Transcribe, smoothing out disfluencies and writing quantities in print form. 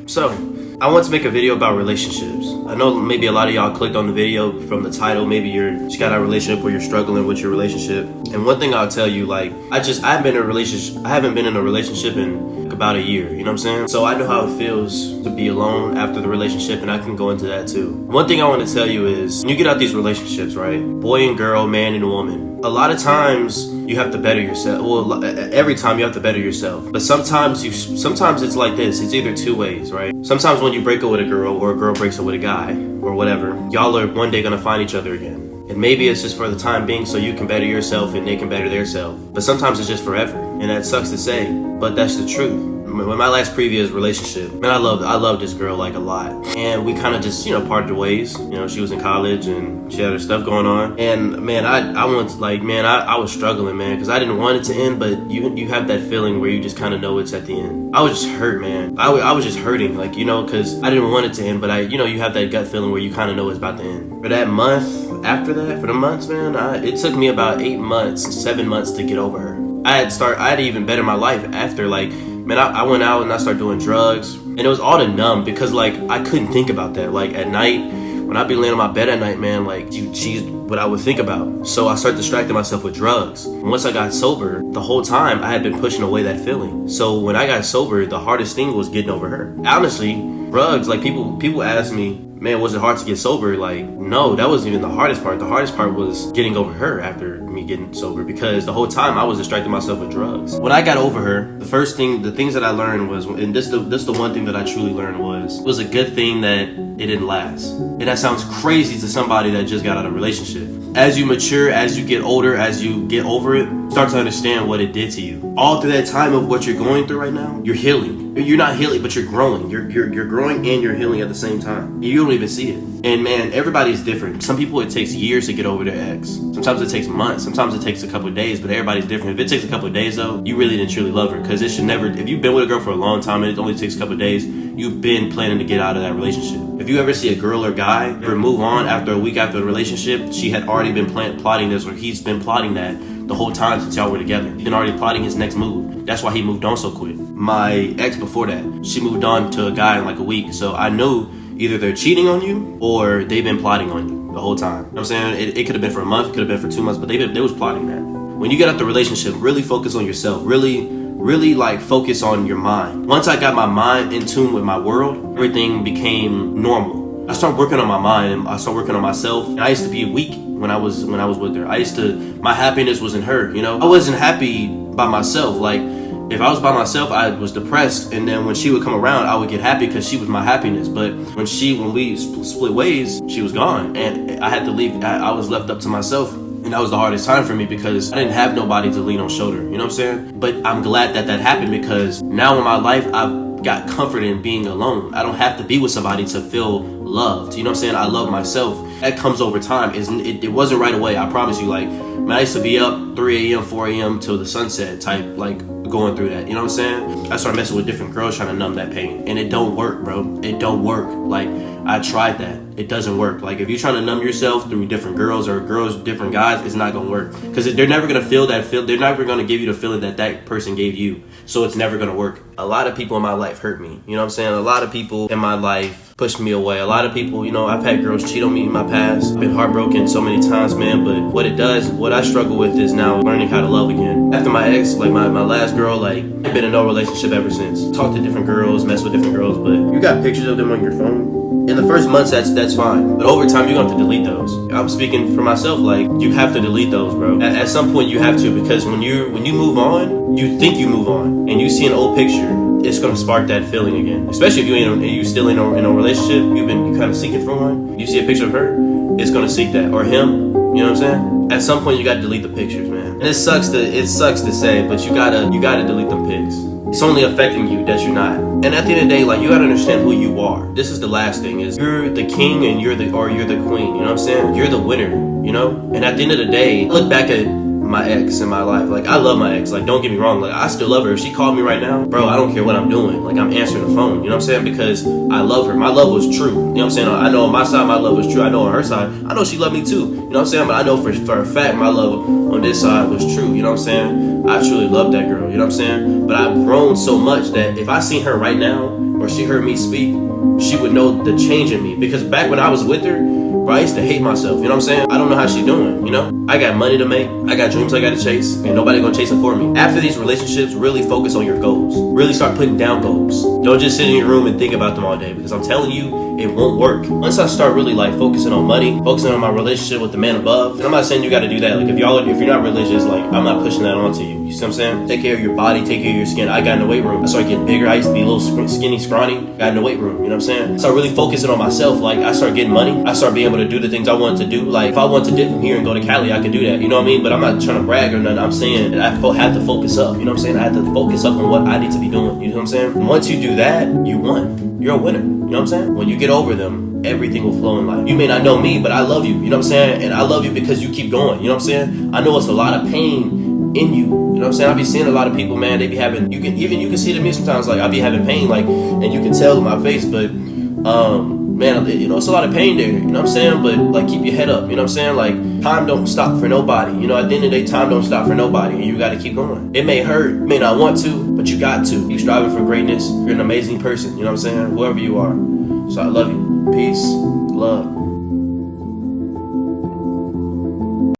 So, I want to make a video about relationships. I know maybe a lot of y'all clicked on the video from the title. Maybe you got a relationship or you're struggling with your relationship. And one thing I'll tell you, like, I haven't been in a relationship in about a year, you know what I'm saying? So I know how it feels to be alone after the relationship, and I can go into that too. One thing I want to tell you is, when you get out these relationships, right? Boy and girl, man and woman. A lot of times you have to better yourself. Well, every time you have to better yourself. But sometimes it's like this. It's either two ways, right? Sometimes when you break up with a girl or a girl breaks up with a guy or whatever, y'all are one day gonna find each other again. And maybe it's just for the time being so you can better yourself and they can better themselves. But sometimes it's just forever. And that sucks to say, but that's the truth. With my last previous relationship, man, I loved this girl like a lot. And we kind of just, parted ways. She was in college and she had her stuff going on. And man, I was struggling, man, because I didn't want it to end, but you have that feeling where you just kind of know it's at the end. I was just hurt, man. I was just hurting, because I didn't want it to end, but you have that gut feeling where you kind of know it's about to end. For that month, after that, for the months, man, it took me about 7 months to get over her. I had to even better my life after, man, I went out and I started doing drugs, and it was all to numb, because I couldn't think about that. At night, when I'd be laying on my bed at night, man, she's what I would think about. So I started distracting myself with drugs. And once I got sober, the whole time I had been pushing away that feeling. So when I got sober, the hardest thing was getting over her. Honestly, drugs, people ask me, man, was it hard to get sober? No, that wasn't even the hardest part. The hardest part was getting over her after me getting sober, because the whole time I was distracting myself with drugs. When I got over her, the things that I learned was, and this the one thing that I truly learned was a good thing that it didn't last. And that sounds crazy to somebody that just got out of a relationship. As you mature, as you get older, as you get over it, start to understand what it did to you. All through that time of what you're going through right now, you're healing. You're not healing, but you're growing. You're growing and you're healing at the same time. You don't even see it. And man, everybody's different. Some people, it takes years to get over their ex. Sometimes it takes months. Sometimes it takes a couple of days, but everybody's different. If it takes a couple of days though, you really didn't truly love her, because it should never, if you've been with a girl for a long time and it only takes a couple of days, you've been planning to get out of that relationship. If you ever see a girl or guy ever move on after a week after the relationship, she had already been plotting this, or he's been plotting that the whole time since y'all were together. He's been already plotting his next move. That's why he moved on so quick. My ex before that, she moved on to a guy in a week. So I knew either they're cheating on you or they've been plotting on you the whole time. You know what I'm saying? It could have been for a month, it could have been for 2 months, but they was plotting that. When you get out the relationship, really focus on yourself. Really focus on your mind. Once I got my mind in tune with my world, everything became normal. I started working on my mind and I started working on myself. And I used to be weak when I was with her. My happiness was in her, I wasn't happy by myself. If I was by myself, I was depressed, and then when she would come around, I would get happy because she was my happiness. But when we split ways, she was gone, and I had to leave. I was left up to myself, and that was the hardest time for me, because I didn't have nobody to lean on shoulder. You know what I'm saying? But I'm glad that happened, because now in my life, I've got comfort in being alone. I don't have to be with somebody to feel loved. You know what I'm saying? I love myself. That comes over time. It wasn't right away. I promise you. Man, I used to be up 3 a.m., 4 a.m. till the sunset type, going through that. You know what I'm saying? I started messing with different girls trying to numb that pain. And it don't work, bro. It don't work. I tried that. It doesn't work. If you're trying to numb yourself through different girls or different guys, it's not going to work. Because they're never going to feel that feel. They're never going to give you the feeling that person gave you. So it's never going to work. A lot of people in my life hurt me. You know what I'm saying? A lot of people in my life pushed me away. A lot of people, I've had girls cheat on me in my past. I've been heartbroken so many times, man. But what I struggle with is now learning how to love again. After my ex, my last girl, I've been in no relationship ever since. Talked to different girls, messed with different girls, but you got pictures of them on your phone. In the first months, that's fine. But over time, you're going to have to delete those. I'm speaking for myself, you have to delete those, bro. At some point, you have to, because when you move on, you think you move on, and you see an old picture, it's going to spark that feeling again. Especially if you still in a relationship, you kind of seeking for one, you see a picture of her, it's going to seek that. Or him, you know what I'm saying? At some point, you got to delete the pictures, man. And it sucks to say, but you gotta delete them pics. It's only affecting you that you're not. And at the end of the day, you gotta understand who you are. This is the last thing, is you're the king and you're the queen, you know what I'm saying? You're the winner, And at the end of the day, look back at my ex in my life. I love my ex. Don't get me wrong. I still love her. If she called me right now, bro, I don't care what I'm doing. I'm answering the phone. You know what I'm saying? Because I love her. My love was true. You know what I'm saying? I know on my side, my love was true. I know on her side, I know she loved me too. You know what I'm saying? But I know for a fact, my love on this side was true. You know what I'm saying? I truly love that girl. You know what I'm saying? But I've grown so much that if I seen her right now, or she heard me speak, she would know the change in me. Because back when I was with her, bro, I used to hate myself, you know what I'm saying? I don't know how she doing, you know? I got money to make, I got dreams I gotta chase, and nobody gonna chase them for me. After these relationships, really focus on your goals. Really start putting down goals. Don't just sit in your room and think about them all day, because I'm telling you, it won't work. Once I start really like focusing on money, focusing on my relationship with the man above, and I'm not saying you gotta do that. Like if you're not religious, like I'm not pushing that onto you. You see what I'm saying? Take care of your body, take care of your skin. I got in the weight room. I started getting bigger. I used to be a little skinny, scrawny. Got in the weight room, you know what I'm saying? Start really focusing on myself. Like I start getting money. I start being able to do the things I wanted to do. Like if I want to dip from here and go to Cali, I could do that. You know what I mean? But I'm not trying to brag or nothing. I'm saying that I had to focus up. You know what I'm saying? I had to focus up on what I need to be doing. You know what I'm saying? And once you do that, you won. You're a winner. You know what I'm saying? When you get over them, everything will flow in life. You may not know me, but I love you. You know what I'm saying? And I love you because you keep going. You know what I'm saying? I know it's a lot of pain in you. You know what I'm saying? I be seeing a lot of people, man, they be having, you can see it in me sometimes, like I be having pain, like, and you can tell in my face, but man, you know, it's a lot of pain there, you know what I'm saying? But like keep your head up, you know what I'm saying? Like time don't stop for nobody. You know, at the end of the day, time don't stop for nobody, and you gotta keep going. It may hurt, you may not want to, but you got to. You striving for greatness, you're an amazing person, you know what I'm saying? Whoever you are. So I love you. Peace, love.